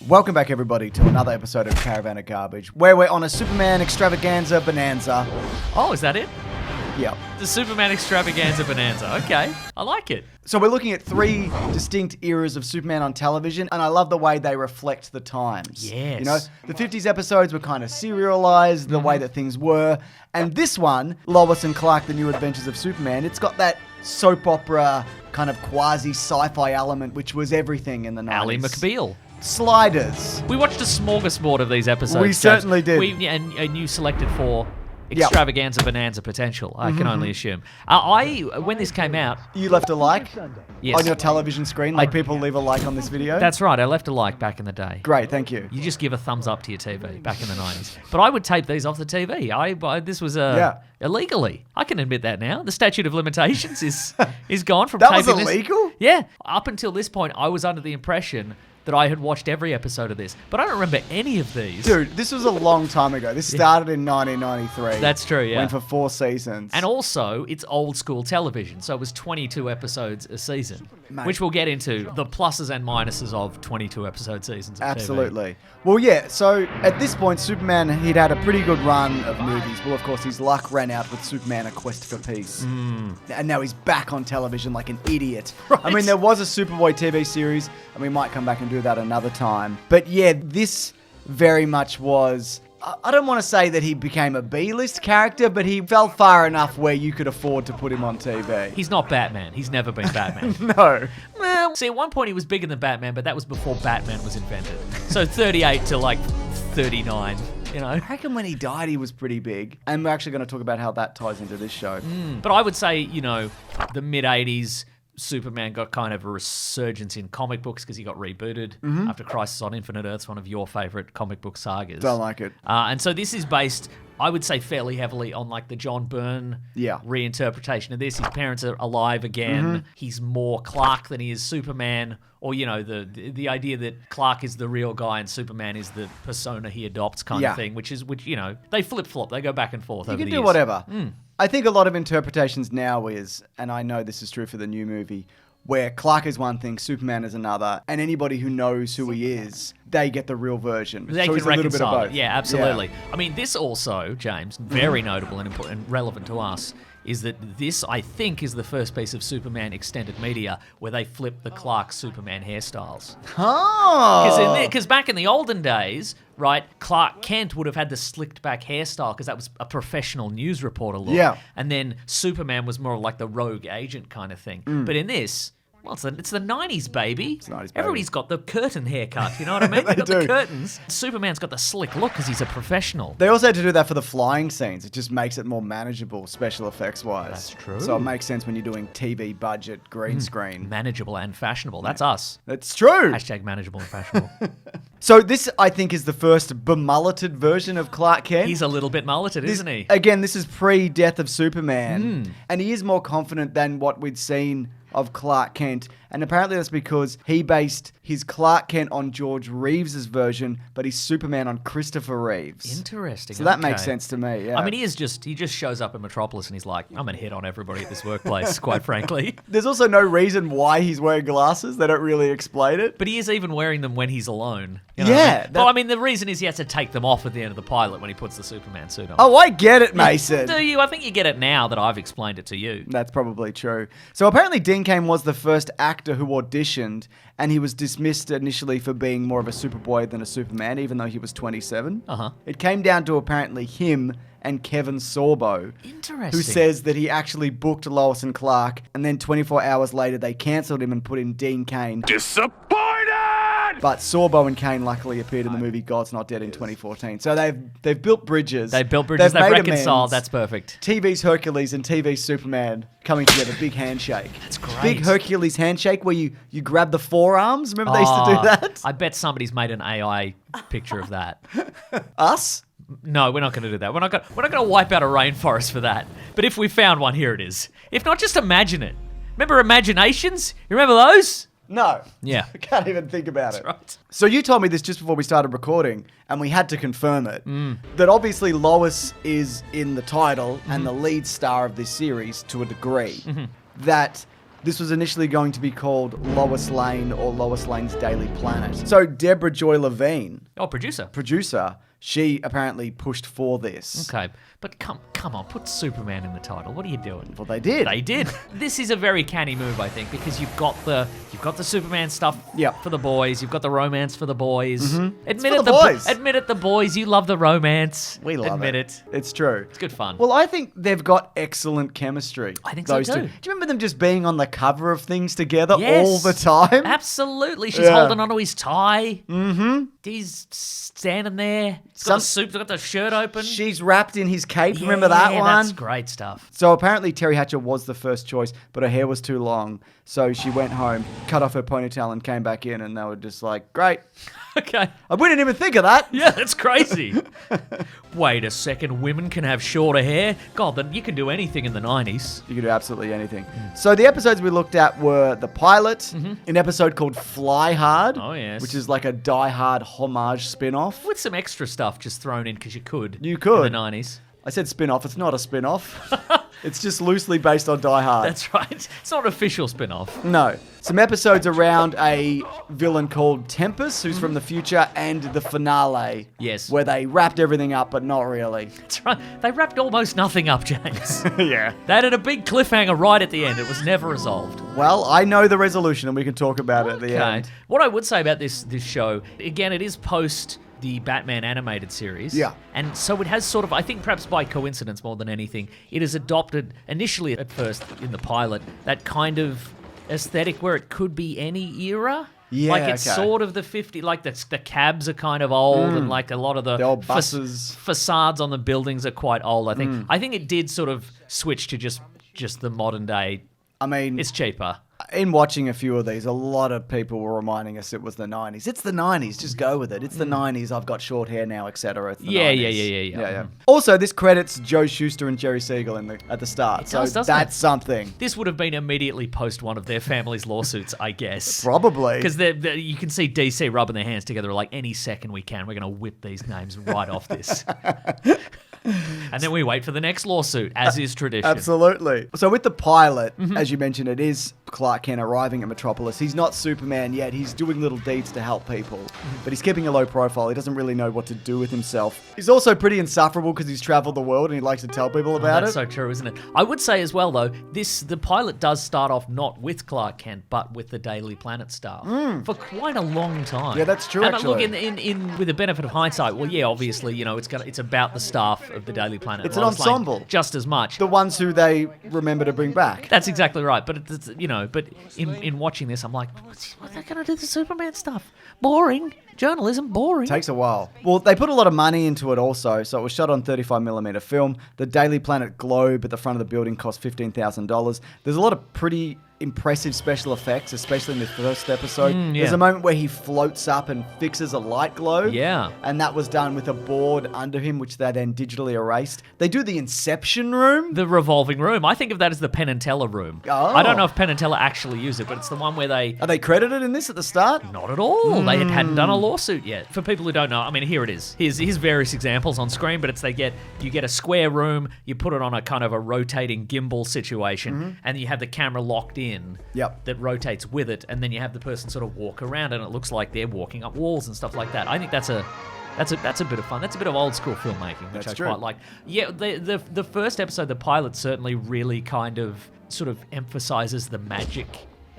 Welcome back, everybody, to another episode of Caravan of Garbage, where we're on a Superman extravaganza bonanza. Oh, is that it? Yep. The Superman extravaganza bonanza. Okay, I like it. So we're looking at three distinct eras of Superman on television, and I love the way they reflect the times. Yes. You know, the 50s episodes were kind of serialized, the way that things were, and this one, Lois and Clark, The New Adventures of Superman, it's got that soap opera kind of quasi-sci-fi element, which was everything in the 90s. Ally McBeal. Sliders. We watched a smorgasbord of these episodes. We certainly did. And you selected for extravaganza bonanza potential, I can only assume. When this came out... You left a like Yes. on your television screen, like people leave a like on this video? That's right, I left a like back in the day. Great, thank you. You just give a thumbs up to your TV back in the 90s. But I would tape these off the TV. This was illegally. I can admit that now. The statute of limitations is gone from That taping was illegal? this. Yeah. Up until this point, I was under the impression that I had watched every episode of this, but I don't remember any of these. Dude, this was a long time ago. This started in 1993. That's true, yeah. Went for 4 seasons. And also, it's old school television, so it was 22 episodes a season, Mate. which we'll get into the pluses and minuses of 22 episode seasons of Absolutely. Well, yeah, so at this point, Superman, he'd had a pretty good run of movies. Well, of course, his luck ran out with Superman, A Quest for Peace. And now he's back on television like an idiot. Right. I mean, there was a Superboy TV series, and we might come back and do that another time. But yeah, this very much was... I don't want to say that he became a B-list character, but he fell far enough where you could afford to put him on TV. He's not Batman. He's never been Batman. No. Well, see, at one point he was bigger than Batman, but that was before Batman was invented. So 38 to like 39, you know. I reckon when he died, he was pretty big. And we're actually going to talk about how that ties into this show. But I would say, you know, the mid-80s, Superman got kind of a resurgence in comic books because he got rebooted after Crisis on Infinite Earths, one of your favourite comic book sagas. Don't like it. And so this is based, I would say, fairly heavily on like the John Byrne reinterpretation of this. His parents are alive again. He's more Clark than he is Superman. Or, you know, the idea that Clark is the real guy and Superman is the persona he adopts kind of thing, which, you know, they flip-flop. They go back and forth over the years. You can do whatever. I think a lot of interpretations now is, and I know this is true for the new movie, where Clark is one thing, Superman is another, and anybody who knows who he is, they get the real version. They so can it's a little bit of reconcile both. it. Yeah, absolutely. Yeah. I mean, this also, James, very notable and important and relevant to us, is that this, I think, is the first piece of Superman extended media where they flip the Clark Superman hairstyles. Oh! Because back in the olden days, right, Clark Kent would have had the slicked back hairstyle because that was a professional news reporter look. Yeah. And then Superman was more like the rogue agent kind of thing. But in this... Well, it's the 90s, baby. It's the 90s, baby. Everybody's got the curtain haircut, you know what I mean? They They've got do. the curtains. Superman's got the slick look because he's a professional. They also had to do that for the flying scenes. It just makes it more manageable, special effects-wise. That's true. So it makes sense when you're doing TV budget, green screen. Manageable and fashionable. That's us. That's true! Hashtag manageable and fashionable. So this, I think, is the first bemulleted version of Clark Kent. He's a little bit mulleted, isn't he? Again, this is pre-Death of Superman. And he is more confident than what we'd seen of Clark Kent. And apparently that's because he based his Clark Kent on George Reeves's version, but he's Superman on Christopher Reeves. Interesting. So that makes sense to me, yeah. I mean, he just shows up in Metropolis and he's like, I'm going to hit on everybody at this workplace, quite frankly. There's also no reason why he's wearing glasses. They don't really explain it. But he is even wearing them when he's alone. You know Yeah, what I mean? that- Well, I mean, the reason is he has to take them off at the end of the pilot when he puts the Superman suit on. Oh, I get it, Mason. Do you? I think you get it now that I've explained it to you. That's probably true. So apparently Dean Cain was the first actor who auditioned, and he was dismissed initially for being more of a Superboy than a Superman, even though he was 27. It came down to apparently him and Kevin Sorbo, Interesting. who says that he actually booked Lois and Clark, and then 24 hours later they cancelled him and put in Dean Cain. Disappointed! But Sorbo and Cain luckily appeared in the movie God's Not Dead in 2014. So they've built bridges. They've built bridges, they've made reconciled, amends. that's perfect. TV's Hercules and TV's Superman coming together, big handshake. That's great. Big Hercules handshake where you grab the forearms. Remember they used to do that? I bet somebody's made an AI picture of that. Us? No, we're not going to do that. We're not going to wipe out a rainforest for that. But if we found one, here it is. If not, just imagine it. Remember Imaginations? You remember those? No. Yeah. I can't even think about it. Right. So you told me this just before we started recording, and we had to confirm it, that obviously Lois is in the title and the lead star of this series to a degree. That This was initially going to be called Lois Lane or Lois Lane's Daily Planet. So Deborah Joy Levine, producer, she apparently pushed for this. Okay, but come on, put Superman in the title. What are you doing? Well, they did. They did. This is a very canny move, I think, because you've got the Superman stuff for the boys. You've got the romance for the boys. Admit it, the boys. You love the romance. We love Admit it. It's true. It's good fun. Well, I think they've got excellent chemistry. I think those so too. two. Do you remember them just being on the cover of things together all the time? Absolutely. She's holding onto his tie. Mm-hmm. He's standing there. He's got the soup. He's got the shirt open. She's wrapped in his cape. Remember that one? That's great stuff. So apparently Terry Hatcher was the first choice, but her hair was too long. So she went home, cut off her ponytail, and came back in, and they were just like, great. Okay. I wouldn't even think of that. Yeah, that's crazy. Wait a second, women can have shorter hair? God, then you can do anything in the 90s. You can do absolutely anything. So the episodes we looked at were the pilot, an episode called Fly Hard, which is like a Die Hard homage spin-off. With some extra stuff just thrown in because you could. You could. In the 90s. I said spin-off. It's not a spin-off. It's just loosely based on Die Hard. That's right. It's not an official spin-off. No. Some episodes around a villain called Tempest, who's from the future, and the finale. Yes. Where they wrapped everything up, but not really. That's right. They wrapped almost nothing up, James. Yeah. They had a big cliffhanger right at the end. It was never resolved. Well, I know the resolution, and we can talk about it at the end. What I would say about this show, again, it is post the Batman animated series. Yeah. And so it has sort of, I think perhaps by coincidence more than anything, it has adopted, initially at first in the pilot, that kind of aesthetic where it could be any era. Yeah, like it's sort of the 50s, like the cabs are kind of old and like a lot of the old buses. Facades on the buildings are quite old, I think. I think it did sort of switch to just the modern day. I mean, it's cheaper. In watching a few of these, a lot of people were reminding us it was the 90s. It's the 90s. Just go with it. It's the 90s. I've got short hair now, etc. Yeah. Also, this credits Joe Shuster and Jerry Siegel at the start. It does, that's something. This would have been immediately post one of their family's lawsuits, I guess. Probably. Because you can see DC rubbing their hands together like any second we can. We're going to whip these names right off this. And then we wait for the next lawsuit, as is tradition. Absolutely. So with the pilot, as you mentioned, it is Clark Kent arriving at Metropolis. He's not Superman yet. He's doing little deeds to help people. But he's keeping a low profile. He doesn't really know what to do with himself. He's also pretty insufferable because he's traveled the world and he likes to tell people about That's so true, isn't it? I would say as well, though, the pilot does start off not with Clark Kent, but with the Daily Planet staff for quite a long time. Yeah, that's true, actually. And look, in with the benefit of hindsight, well, yeah, obviously, it's about the staff of the Daily Planet. It's an ensemble. Just as much. The ones who they remember to bring back. That's exactly right. But, in watching this, I'm like, what are they going to do the Superman stuff? Boring. Journalism, boring. Takes a while. Well, they put a lot of money into it also, so it was shot on 35mm film. The Daily Planet globe at the front of the building cost $15,000. There's a lot of pretty impressive special effects, especially in the first episode. There's a moment where he floats up and fixes a light globe. Yeah. And that was done with a board under him, which they then digitally erased. They do the Inception room. The revolving room. I think of that as the Penn and Teller room. Oh. I don't know if Penn and Teller actually use it, but it's the one where they... Are they credited in this at the start? Not at all. They hadn't done a lawsuit yet. For people who don't know, I mean, here it is. Here's various examples on screen, but it's you get a square room, you put it on a kind of a rotating gimbal situation, and you have the camera locked in. Yep. That rotates with it, and then you have the person sort of walk around, and it looks like they're walking up walls and stuff like that. I think that's a bit of fun. That's a bit of old school filmmaking, which I quite like. Yeah, the first episode, the pilot, certainly really kind of sort of emphasizes the magic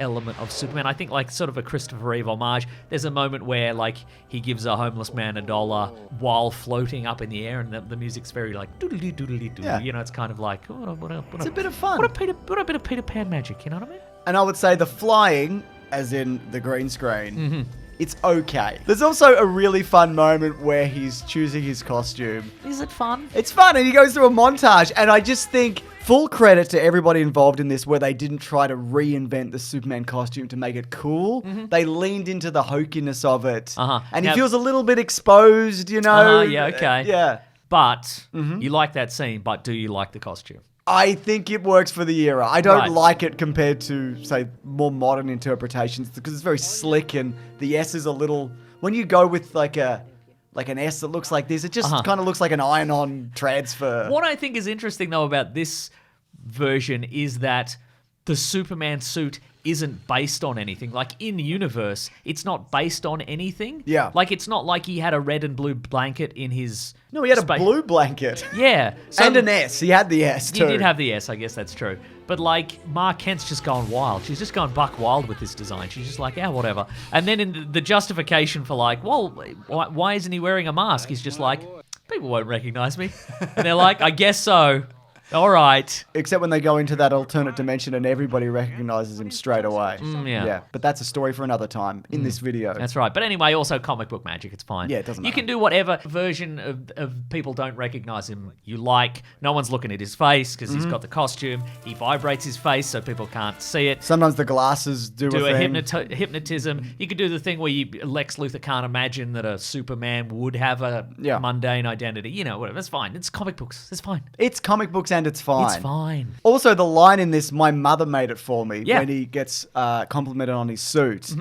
element of Superman. I think like sort of a Christopher Reeve homage. There's a moment where like he gives a homeless man $1 while floating up in the air, and the music's very like doodly doodly doodly. Yeah. You know, it's kind of like it's a bit of fun. What a bit of Peter Pan magic. You know what I mean? And I would say the flying, as in the green screen, it's okay. There's also a really fun moment where he's choosing his costume. Is it fun? It's fun, and he goes through a montage, and I just think full credit to everybody involved in this where they didn't try to reinvent the Superman costume to make it cool. They leaned into the hokiness of it. And he feels a little bit exposed, you know? Yeah, okay. Yeah. But you like that scene, but do you like the costume? I think it works for the era. I don't like it compared to, say, more modern interpretations because it's very slick and the S is a little... When you go with like an S that looks like this, it just kind of looks like an iron-on transfer. What I think is interesting, though, about this version is that the Superman suit isn't based on anything. Like, in the universe, it's not based on anything. Yeah. Like, it's not like he had a red and blue blanket in his... No, he had a blue blanket. Yeah. So and an S. He had the S, too. He did have the S, I guess that's true. But, like, Ma Kent's just gone wild. She's just gone buck wild with this design. She's just like, yeah, whatever. And then in the justification for, like, well, why isn't he wearing a mask? He's just like, people won't recognize me. And they're like, I guess so. All right. Except when they go into that alternate dimension and everybody recognizes him straight away. Yeah. But that's a story for another time in this video. That's right. But anyway, also comic book magic. It's fine. Yeah, it doesn't matter. You can do whatever version of people don't recognize him you like. No one's looking at his face because he's got the costume. He vibrates his face so people can't see it. Sometimes the glasses do a thing. Hypnotism. You could do the thing where Lex Luthor can't imagine that a Superman would have a mundane identity. You know, whatever. It's fine. It's comic books. It's fine. It's comic books and it's fine. It's fine. Also, the line in this, my mother made it for me, Yeah. when he gets complimented on his suit.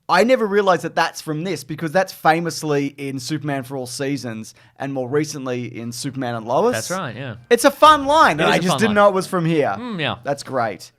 I never realized that that's from this, because that's famously in Superman for All Seasons and more recently in Superman and Lois. That's right, yeah. It's a fun line, and is I a just fun didn't line. know it was from here. Yeah. That's great.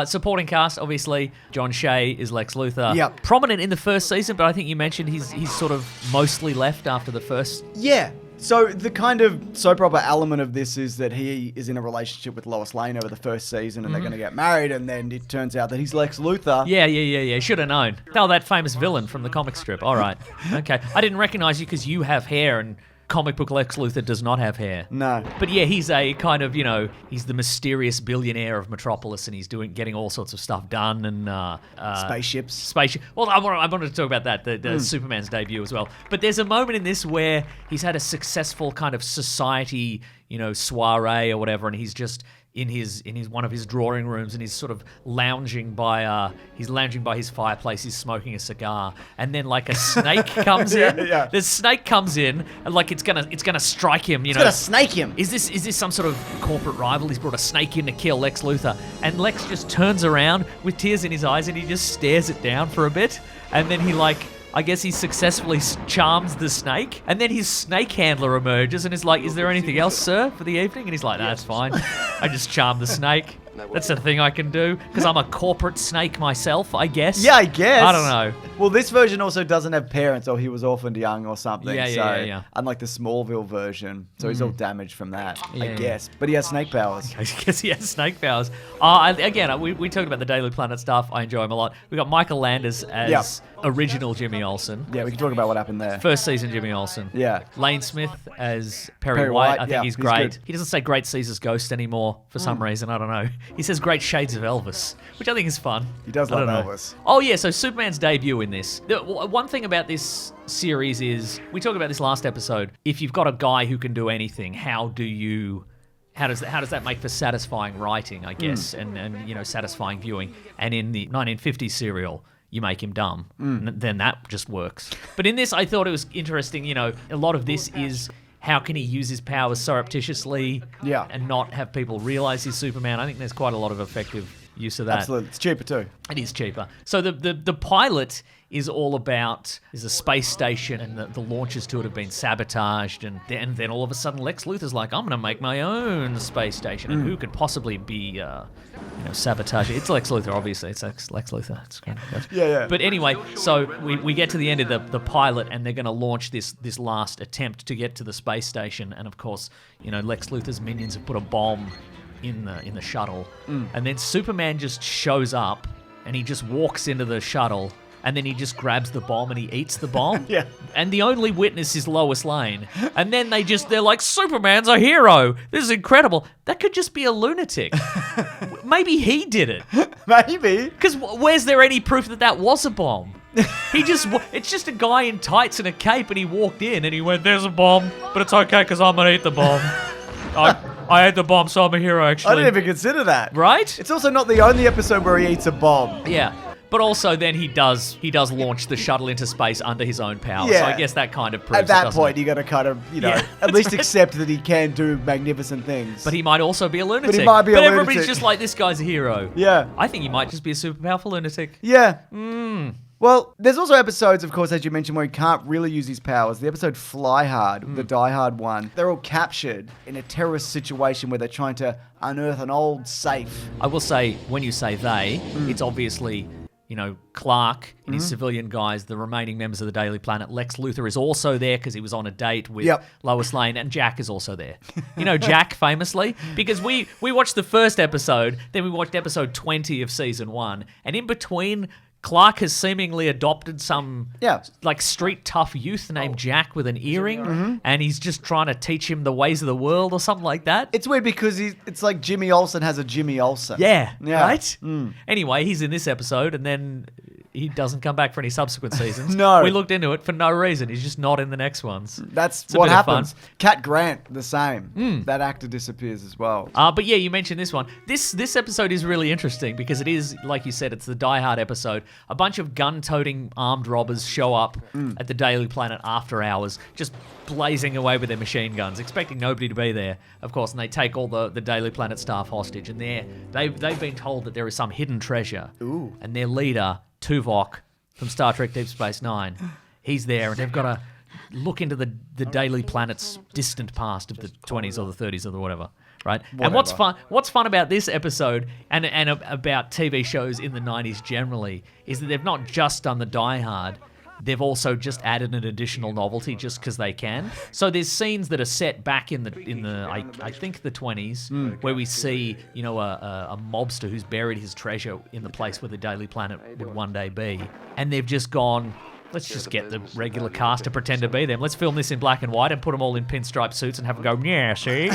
Supporting cast, obviously, John Shea is Lex Luthor. Yep. Prominent in the first season, but I think you mentioned he's sort of mostly left after the first. Yeah. So the kind of soap opera element of this is that he is in a relationship with Lois Lane over the first season, and they're going to get married, and then it turns out that he's Lex Luthor. Yeah. Should have known. Oh, that famous villain from the comic strip. All right. Okay. I didn't recognize you because you have hair, and comic book Lex Luthor does not have hair. No. But yeah, he's a kind of, he's the mysterious billionaire of Metropolis, and he's getting all sorts of stuff done, and Spaceships. Well, I wanted to talk about that, the Superman's debut as well. But there's a moment in this where he's had a successful kind of society, soiree or whatever, and he's just in his one of his drawing rooms, and he's sort of lounging by his fireplace. He's smoking a cigar, and then like a snake comes in. Yeah. The snake comes in, and like it's gonna strike him. It's gonna snake him. Is this some sort of corporate rival? He's brought a snake in to kill Lex Luthor, and Lex just turns around with tears in his eyes, and he just stares it down for a bit, and then I guess he successfully charms the snake, and then his snake handler emerges and is like, "Is there anything else, sir, for the evening?" And he's like, "That's fine. I just charmed the snake. That's a thing I can do because I'm a corporate snake myself, I guess." Yeah, I guess. I don't know. Well, this version also doesn't have parents, or he was orphaned young or something. Yeah. Unlike the Smallville version. So he's all damaged from that, I Yeah. guess. But he has snake powers. I guess he has snake powers. We talked about the Daily Planet stuff. I enjoy him a lot. We got Michael Landers as original Jimmy Olsen. Yeah, we can talk about what happened there. First season Jimmy Olsen. Yeah. Lane Smith as Perry Perry White. White, I think yeah, he's he's great. good. He doesn't say Great Caesar's Ghost anymore for some reason. I don't know. He says Great Shades of Elvis, which I think is fun. He does I love don't know. Elvis. Oh, yeah, so Superman's debut in this. One thing about this series is, we talked about this last episode, if you've got a guy who can do anything, how does that make for satisfying writing, I guess, and satisfying viewing? And in the 1950s serial, you make him dumb, then that just works. But in this, I thought it was interesting, a lot of this is, how can he use his powers surreptitiously and not have people realize he's Superman? I think there's quite a lot of effective use of that. Absolutely. It's cheaper too. It is cheaper. So the pilot is all about, there's a space station, and the launches to it have been sabotaged, and then all of a sudden Lex Luthor's like, I'm going to make my own space station, and who could possibly be sabotage it? It's Lex Luthor, obviously. It's Lex Luthor. It's kind of good. Yeah. But anyway, so we get to the end of the pilot, and they're going to launch this last attempt to get to the space station, and of course, Lex Luthor's minions have put a bomb in the shuttle, and then Superman just shows up, and he just walks into the shuttle, and then he just grabs the bomb and he eats the bomb. Yeah. And the only witness is Lois Lane. And then they're like, Superman's a hero. This is incredible. That could just be a lunatic. Maybe he did it. Maybe. Because where's there any proof that was a bomb? It's just a guy in tights and a cape, and he walked in and he went, there's a bomb, but it's okay because I'm going to eat the bomb. I ate the bomb, so I'm a hero, actually. I didn't even consider that. Right? It's also not the only episode where he eats a bomb. Yeah. But also then he does launch the shuttle into space under his own power. Yeah. So I guess that kind of proves At that doesn't point, it? you got to kind of, Yeah, at least accept that he can do magnificent things. But he might also be a lunatic. But he might be a lunatic. Everybody's just like, this guy's a hero. Yeah. I think he might just be a super powerful lunatic. Yeah. Well, there's also episodes, of course, as you mentioned, where he can't really use his powers. The episode Fly Hard, the Die Hard one, they're all captured in a terrorist situation where they're trying to unearth an old safe. I will say, when you say they, it's obviously, Clark and his civilian guys, the remaining members of the Daily Planet. Lex Luthor is also there because he was on a date with Lois Lane, and Jack is also there. Jack, famously, because we watched the first episode, then we watched episode 20 of season 1, and in between, Clark has seemingly adopted some street tough youth named Jack with an earring, and he's just trying to teach him the ways of the world or something like that. It's weird because it's like Jimmy Olsen has a Jimmy Olsen. Yeah. Right? Anyway, he's in this episode, and then he doesn't come back for any subsequent seasons. No. We looked into it for no reason. He's just not in the next ones. That's what happens. Cat Grant, the same. That actor disappears as well. But yeah, you mentioned this one. This episode is really interesting because it is, like you said, it's the Die Hard episode. A bunch of gun-toting armed robbers show up at the Daily Planet after hours, just blazing away with their machine guns, expecting nobody to be there, of course, and they take all the Daily Planet staff hostage, and they've been told that there is some hidden treasure. Ooh. And their leader, Tuvok, from Star Trek Deep Space Nine, he's there, and they've got to look into the Daily Planet's distant past of the 20s or the 30s or the whatever. Right? Whatever. And what's fun about this episode and about TV shows in the 90s generally is that they've not just done the Die Hard, they've also just added an additional novelty just because they can. So there's scenes that are set back in the I think the 20s where we see, a mobster who's buried his treasure in the place where the Daily Planet would one day be. And they've just gone, let's just get the regular cast to pretend to be them. Let's film this in black and white and put them all in pinstripe suits and have them go, yeah, see?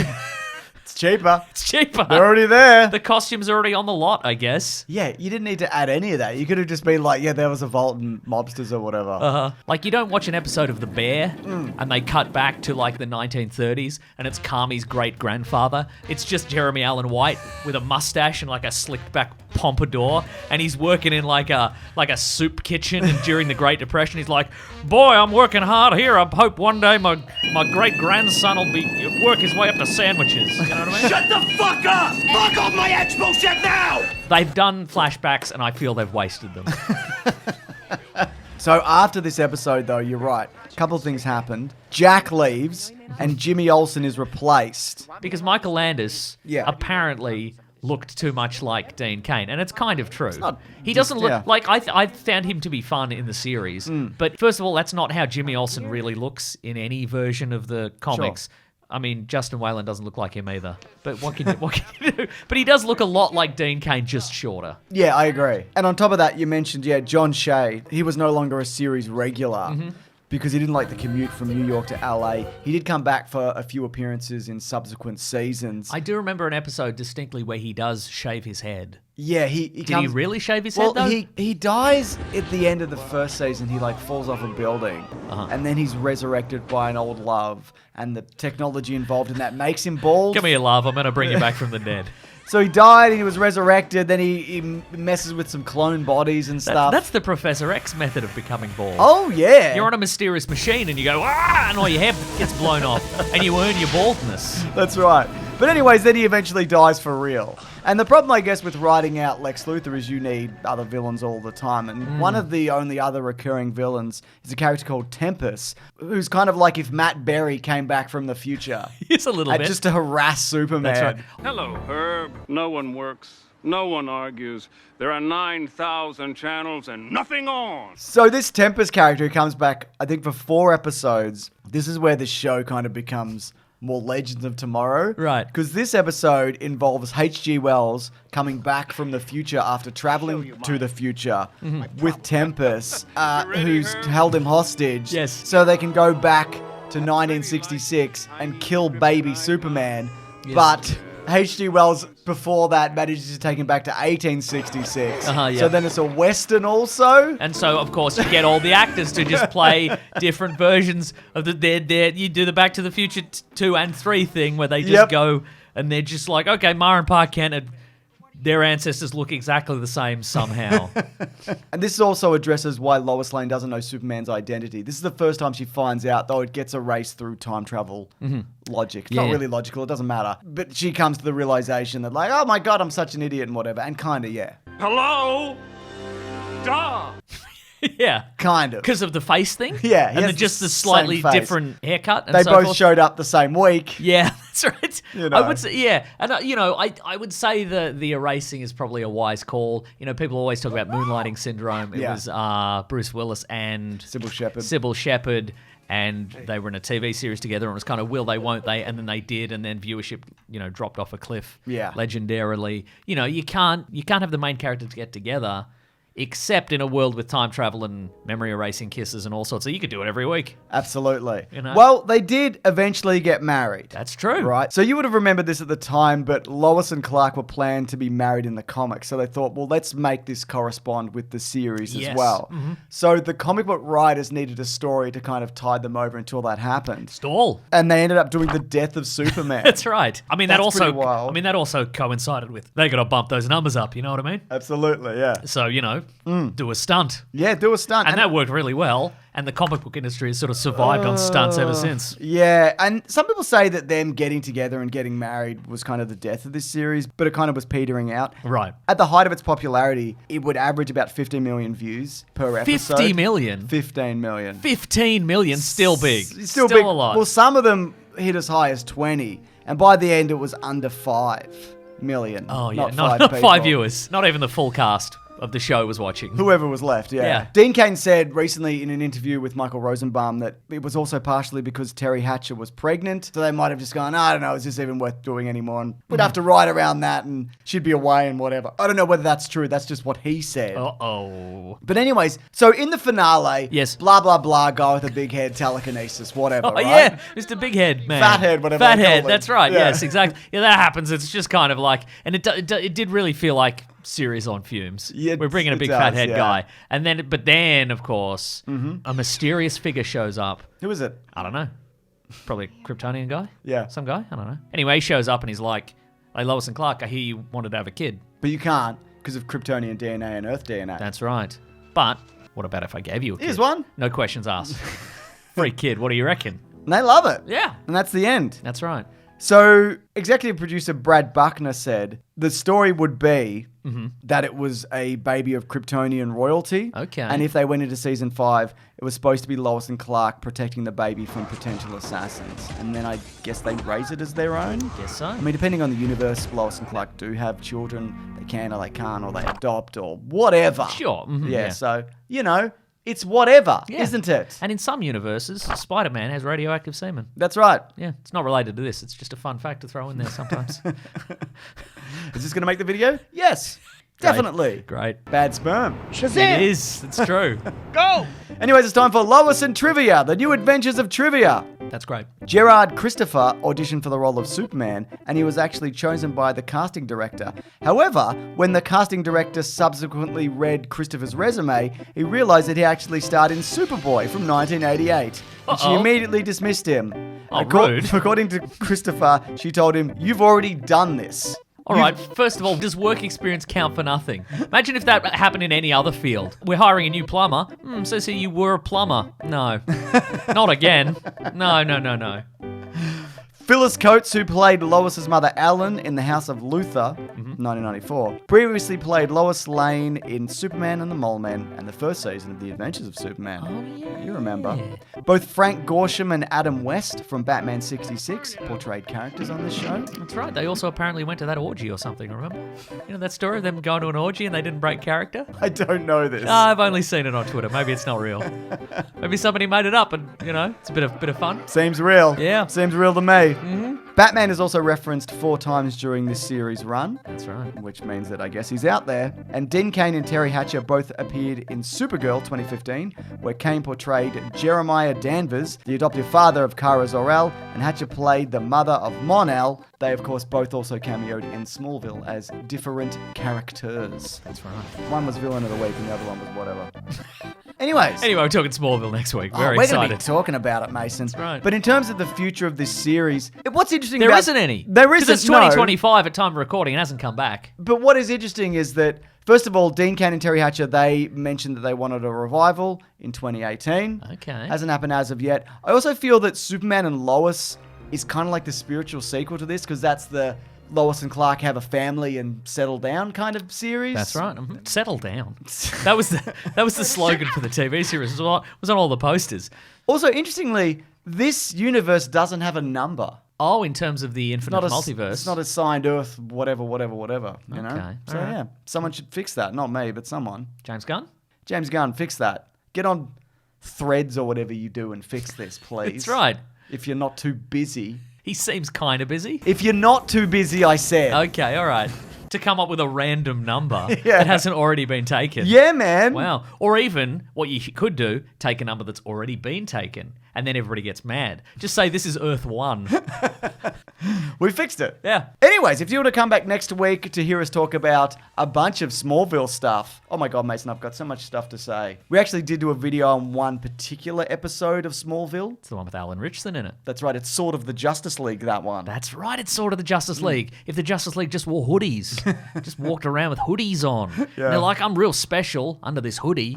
It's cheaper. It's cheaper. They're already there. The costumes are already on the lot, I guess. Yeah, you didn't need to add any of that. You could have just been like, there was a vault and mobsters or whatever. Like, you don't watch an episode of The Bear and they cut back to, like, the 1930s and it's Carmi's great-grandfather. It's just Jeremy Allen White with a mustache and, like, a slicked-back pompadour, and he's working in, like a soup kitchen, and during the Great Depression, he's like, boy, I'm working hard here. I hope one day my great-grandson will work his way up to sandwiches. You know what I mean? Shut the fuck up! Fuck off my expo set now! They've done flashbacks, and I feel they've wasted them. So after this episode, though, you're right. A couple of things happened. Jack leaves, and Jimmy Olsen is replaced. Because Michael Landis apparently looked too much like Dean Cain, and it's kind of true. He doesn't look like I found him to be fun in the series, but first of all, that's not how Jimmy Olsen really looks in any version of the comics. Sure. I mean, Justin Whalen doesn't look like him either. But what can you do? But he does look a lot like Dean Cain, just shorter. Yeah, I agree. And on top of that, you mentioned, John Shea. He was no longer a series regular because he didn't like the commute from New York to LA. He did come back for a few appearances in subsequent seasons. I do remember an episode distinctly where he does shave his head. Yeah, Did he really shave his head, though? He dies at the end of the first season. He, falls off a building. And then he's resurrected by an old love. And the technology involved in that makes him bald. Give me a love. I'm going to bring you back from the dead. So he died, and he was resurrected, then he messes with some clone bodies and stuff. That's the Professor X method of becoming bald. Oh, yeah. You're on a mysterious machine, and you go, and all your hair gets blown off, and you earn your baldness. That's right. But anyways, then he eventually dies for real. And the problem, I guess, with writing out Lex Luthor is you need other villains all the time. And one of the only other recurring villains is a character called Tempest, who's kind of like if Matt Berry came back from the future. He's a little bit. Just to harass Superman. That's right. Hello, Herb. No one works. No one argues. There are 9,000 channels and nothing on. So this Tempest character comes back, I think, for 4 episodes. This is where the show kind of becomes more Legends of Tomorrow. Right. Because this episode involves H.G. Wells coming back from the future after traveling to the future with Tempest, who's held him hostage. Yes. So they can go back to 1966 and kill baby Superman. Yes. But H.G. Wells, before that, manages to take him back to 1866. So then it's a Western also. And so, of course, you get all the actors to just play different versions of you do the Back to the Future 2 and 3 thing where they just go and they're just like, okay, Ma and Pa Kent, their ancestors look exactly the same somehow. And this also addresses why Lois Lane doesn't know Superman's identity. This is the first time she finds out, though it gets erased through time travel logic. It's not really logical, it doesn't matter. But she comes to the realization that, like, oh my God, I'm such an idiot and whatever. And kind of, Hello? Duh! Yeah. Kind of. Because of the face thing? Yeah, he And has just the the slightly same face. different haircut and They so both forth. showed up the same week. Yeah, that's right. You know. I would say, yeah. And, I would say the erasing is probably a wise call. People always talk about moonlighting syndrome. It Yeah. was Bruce Willis and Sybil Shepherd. And they were in a TV series together, and it was kind of will they, won't they, and then they did, and then viewership, dropped off a cliff. Yeah. Legendarily, you can't have the main characters get together, except in a world with time travel and memory erasing kisses and all sorts. So you could do it every week. Absolutely. You know? Well, they did eventually get married. That's true. Right. So you would have remembered this at the time, but Lois and Clark were planned to be married in the comics. So they thought, well, let's make this correspond with the series Yes. as well. Mm-hmm. So the comic book writers needed a story to kind of tide them over until that happened. Stall. And they ended up doing the death of Superman. That's right. I mean, that That's also. pretty wild. I mean, that also coincided with they got to bump those numbers up. You know what I mean? Absolutely, yeah. So do a stunt, Yeah, do a stunt. and that worked really well. And the comic book industry has sort of survived on stunts ever since. Yeah, and some people say that them getting together and getting married was kind of the death of this series, but it kind of was petering out. Right. At the height of its popularity, it would average about 50 million views per episode. 50 million. 15 million. 15 million, still big. Still big. a lot. Well, some of them hit as high as 20, and by the end it was under 5 million. Oh, yeah. Not Not 5 5 people. viewers. Not even the full cast of the show was watching. Whoever was left, yeah. Yeah. Dean Cain said recently in an interview with Michael Rosenbaum that it was also partially because Terry Hatcher was pregnant. So they might have just gone, I don't know, is this even worth doing anymore? And we'd have to write around that and she'd be away and whatever. I don't know whether that's true. That's just what he said. Uh-oh. But anyways, so in the finale, Yes. blah, blah, blah, guy with a big head, telekinesis, whatever, Oh, right? yeah. Mr. Big Head, man. Fat head, whatever they Fat call head, him. that's right. Yeah. Yes, exactly. Yeah, that happens. It's just kind of like, and it did really feel like series on fumes. Yeah, We're bringing a it big does, fat head yeah. guy. But then, of course, a mysterious figure shows up. Who is it? I don't know. Probably a Kryptonian guy? Yeah. Some guy? I don't know. Anyway, he shows up and he's like, hey, Lois and Clark, I hear you wanted to have a kid. But you can't because of Kryptonian DNA and Earth DNA. That's right. But what about if I gave you a kid? Here's one. No questions asked. Free kid. What do you reckon? And they love it. Yeah. And that's the end. That's right. So, executive producer Brad Buckner said the story would be that it was a baby of Kryptonian royalty. Okay. And if they went into season 5, it was supposed to be Lois and Clark protecting the baby from potential assassins. And then I guess they raise it as their own. Guess so. I mean, depending on the universe, Lois and Clark do have children. They can or they can't, or they adopt or whatever. Sure. Mhm, Yeah, yeah. so, it's whatever, Yeah. isn't it? And in some universes, Spider-Man has radioactive semen. That's right. Yeah, it's not related to this. It's just a fun fact to throw in there sometimes. Is this going to make the video? Yes, definitely. Great. Bad sperm. It is. It's true. Go! Anyways, it's time for Lois and Trivia, the new adventures of Trivia. That's great. Gerard Christopher auditioned for the role of Superman, and he was actually chosen by the casting director. However, when the casting director subsequently read Christopher's resume, he realized that he actually starred in Superboy from 1988. And she Uh-oh. immediately dismissed him. Oh, rude. According to Christopher, she told him, "You've already done this." All right, first of all, does work experience count for nothing? Imagine if that happened in any other field. We're hiring a new plumber. Says here you were a plumber. No. Not again. No. Phyllis Coates, who played Lois's mother Ellen in The House of Luther, 1994, previously played Lois Lane in Superman and the Mole Men and the first season of The Adventures of Superman. Oh, yeah. You remember. Both Frank Gorsham and Adam West from Batman 66 portrayed characters on this show. That's right. They also apparently went to that orgy or something, remember? You know that story of them going to an orgy and they didn't break character? I don't know this. I've only seen it on Twitter. Maybe it's not real. Maybe somebody made it up and, it's a bit of fun. Seems real. Yeah. Seems real to me. Batman is also referenced 4 times during this series run. That's right. Which means that I guess he's out there. And Dean Cain and Terry Hatcher both appeared in Supergirl 2015, where Cain portrayed Jeremiah Danvers, the adoptive father of Kara Zor-El, and Hatcher played the mother of Mon-El. They, of course, both also cameoed in Smallville as different characters. That's right. One was villain of the week and the other one was whatever. Anyways. Anyway, we're talking Smallville next week. Very we're excited. going to be talking about it, Mason. That's right. But in terms of the future of this series, what's interesting There about... isn't any. There Because isn't, it's 2025 at time of recording. It hasn't come back. But what is interesting is that, first of all, Dean Cain and Terry Hatcher, they mentioned that they wanted a revival in 2018. Okay. Hasn't happened as of yet. I also feel that Superman and Lois is kind of like the spiritual sequel to this, because that's the Lois and Clark have a family and settle down kind of series. That's right. Settle down. That was the slogan for the TV series. It was on all the posters. Also, interestingly, this universe doesn't have a number. Oh, in terms of the infinite multiverse. It's not assigned Earth, whatever, you know? Okay, So, alright. yeah, someone should fix that. Not me, but someone. James Gunn? James Gunn, fix that. Get on Threads or whatever you do and fix this, please. That's right. If you're not too busy. He seems kind of busy. If you're not too busy, I said. Okay, all right. To come up with a random number Yeah. that hasn't already been taken. Yeah, man. Wow. Or even, what you could do, take a number that's already been taken, and then everybody gets mad. Just say this is Earth 1. We fixed it. Yeah. Anyways, if you want to come back next week to hear us talk about a bunch of Smallville stuff. Oh my God, Mason, I've got so much stuff to say. We actually did do a video on one particular episode of Smallville. It's the one with Alan Richardson in it. That's right, it's sort of the Justice League, that one. That's right, it's sort of the Justice League. If the Justice League just wore hoodies, just walked around with hoodies on. Yeah. And they're like, I'm real special under this hoodie.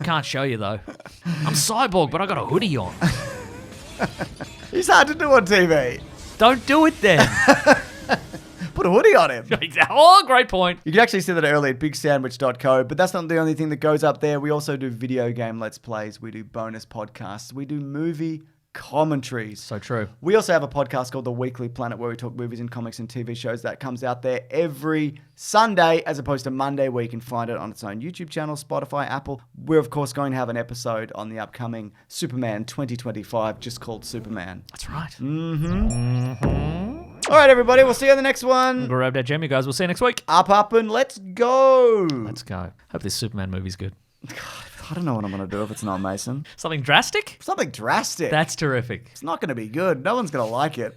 Can't show you though. I'm Cyborg, but I got a hoodie on. He's hard to do on TV. Don't do it then. Put a hoodie on him. Oh, great point. You can actually see that early at bigsandwich.co, but that's not the only thing that goes up there. We also do video game Let's Plays. We do bonus podcasts. We do movie commentaries. So true. We also have a podcast called The Weekly Planet where we talk movies and comics and TV shows. That comes out there every Sunday as opposed to Monday, where you can find it on its own YouTube channel, Spotify, Apple. We're, of course, going to have an episode on the upcoming Superman 2025 just called Superman. That's right. All right, everybody. We'll see you on the next one. Grab that gem, you guys. We'll see you next week. Up, and let's go. Let's go. Hope this Superman movie's good. I don't know what I'm going to do if it's not Mason. Something drastic? Something drastic. That's terrific. It's not going to be good. No one's going to like it.